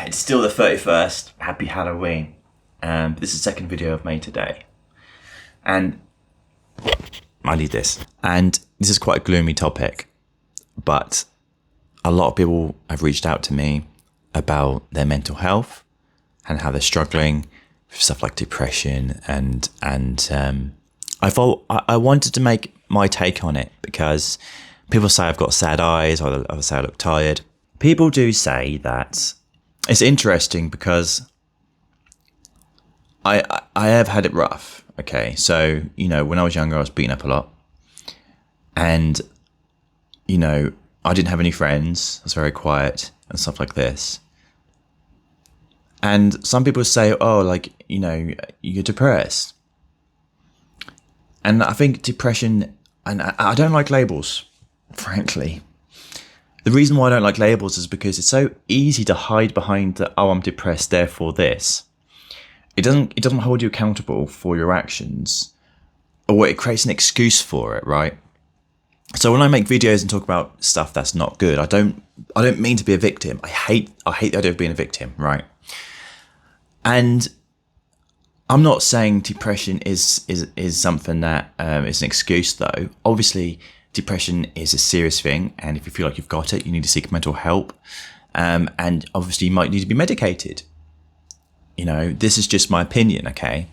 It's still the 31st. Happy Halloween. This is the second video I've made today. And I need this. And this is quite a gloomy topic, but a lot of people have reached out to me about their mental health and how they're struggling with stuff like depression. And I thought I wanted to make my take on it because people say I've got sad eyes, or they say I look tired. People do say that. It's interesting because I have had it rough. Okay, so when I was younger, I was beaten up a lot, and I didn't have any friends. I was very quiet and stuff like this. And some people say, "Oh, you're depressed," and I think depression. And I don't like labels, frankly. The reason why I don't like labels is because it's so easy to hide behind the, "Oh, I'm depressed, therefore this." It doesn't hold you accountable for your actions, or it creates an excuse for it, right? So when I make videos and talk about stuff that's not good, I don't mean to be a victim. I hate the idea of being a victim, right? And I'm not saying depression is something that is an excuse, though. Obviously, depression is a serious thing, and if you feel like you've got it, you need to seek mental help. And obviously, you might need to be medicated. This is just my opinion, okay?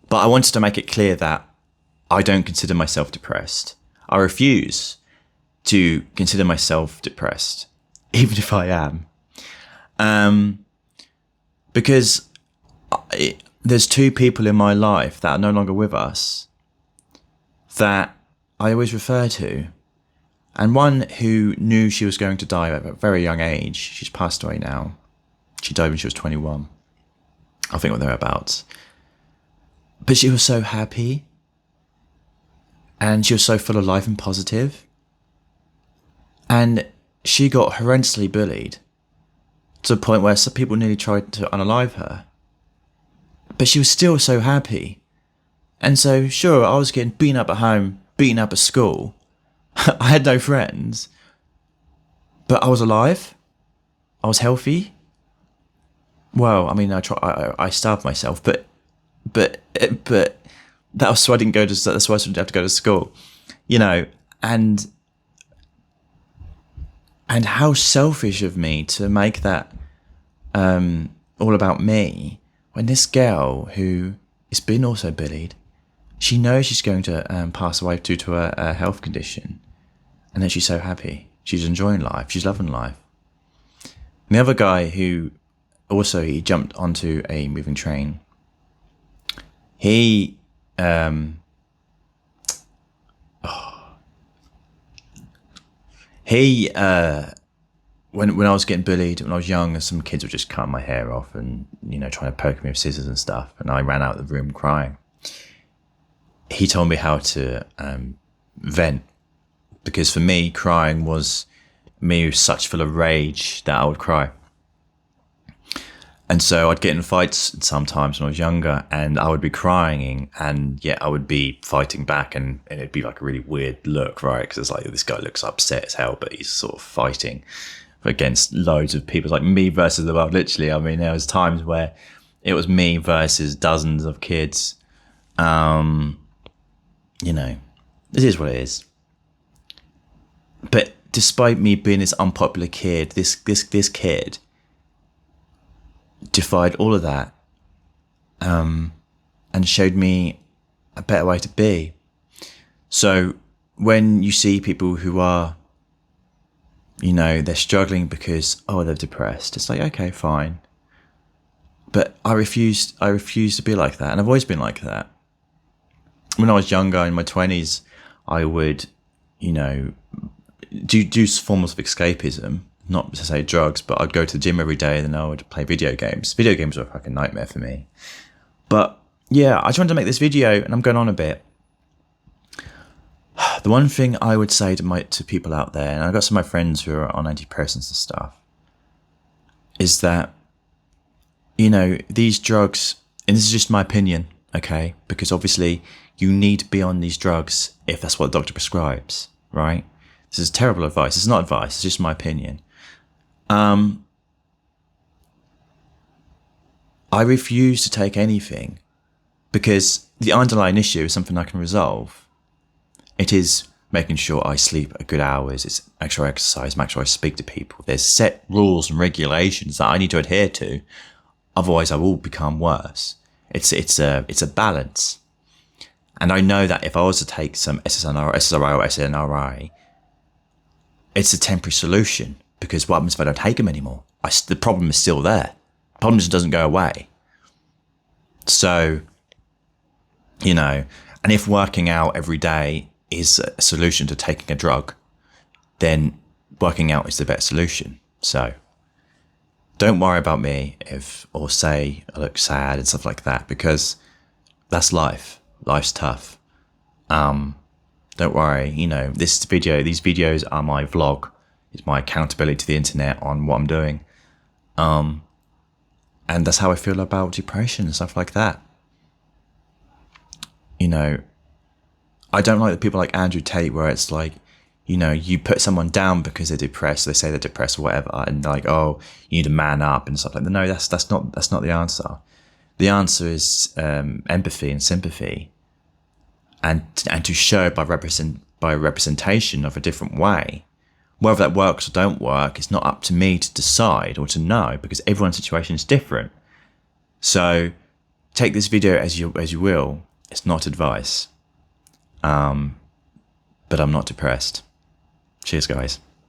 But I wanted to make it clear that I don't consider myself depressed. I refuse to consider myself depressed, even if I am. Because there's two people in my life that are no longer with us that I always refer to. And one who knew she was going to die at a very young age. She's passed away now. She died when she was 21. I think what thereabouts. But she was so happy. And she was so full of life and positive. And she got horrendously bullied to the point where some people nearly tried to unalive her. But she was still so happy. And so, sure, I was getting beaten up at home, beaten up at school. I had no friends. But I was alive. I was healthy. Well, I mean, I starved myself, but that was so I didn't go to. That's why I didn't have to go to school, and how selfish of me to make that all about me when this girl who has been also bullied, she knows she's going to pass away due to a health condition, and then she's so happy, she's enjoying life, she's loving life. And the other guy who. Also, he jumped onto a moving train. He, when I was getting bullied when I was young, some kids were just cutting my hair off and trying to poke me with scissors and stuff, and I ran out of the room crying. He told me how to vent, because for me, crying was me such full of rage that I would cry. And so I'd get in fights sometimes when I was younger, and I would be crying, and yet I would be fighting back, and it'd be like a really weird look, right? Because it's like, this guy looks upset as hell, but he's sort of fighting against loads of people. It's like me versus the world, literally. I mean, there was times where it was me versus dozens of kids. It is what it is. But despite me being this unpopular kid, this kid defied all of that, and showed me a better way to be. So when you see people who are, they're struggling because, they're depressed, it's like, okay, fine. But I refused to be like that, and I've always been like that. When I was younger, in my 20s, I would, do forms of escapism. Not to say drugs, but I'd go to the gym every day, and then I would play video games. Video games were a fucking nightmare for me. But yeah, I just wanted to make this video, and I'm going on a bit. The one thing I would say to people out there, and I've got some of my friends who are on antidepressants and stuff, is that, these drugs, and this is just my opinion, okay? Because obviously you need to be on these drugs if that's what the doctor prescribes, right? This is terrible advice. It's not advice. It's just my opinion. I refuse to take anything because the underlying issue is something I can resolve. It is making sure I sleep a good hours, it's make sure I exercise, make sure I speak to people. There's set rules and regulations that I need to adhere to, otherwise I will become worse. It's a balance. And I know that if I was to take some SSRI or SNRI, it's a temporary solution, because what happens if I don't take them anymore? The problem is still there. The problem just doesn't go away. So, you know, and if working out every day is a solution to taking a drug, then working out is the better solution. So don't worry about me or say I look sad and stuff like that, because that's life. Life's tough. Don't worry, you know, these videos are my vlog. It's my accountability to the internet on what I'm doing. And that's how I feel about depression and stuff like that. You know, I don't like the people like Andrew Tate, where it's like, you know, you put someone down because they're depressed. They say they're depressed or whatever, and they're like, oh, you need to man up and stuff like that. No, that's not the answer. The answer is empathy and sympathy, and to show by representation of a different way. Whether that works or don't work, it's not up to me to decide or to know, because everyone's situation is different. So take this video as you will. It's not advice. But I'm not depressed. Cheers, guys.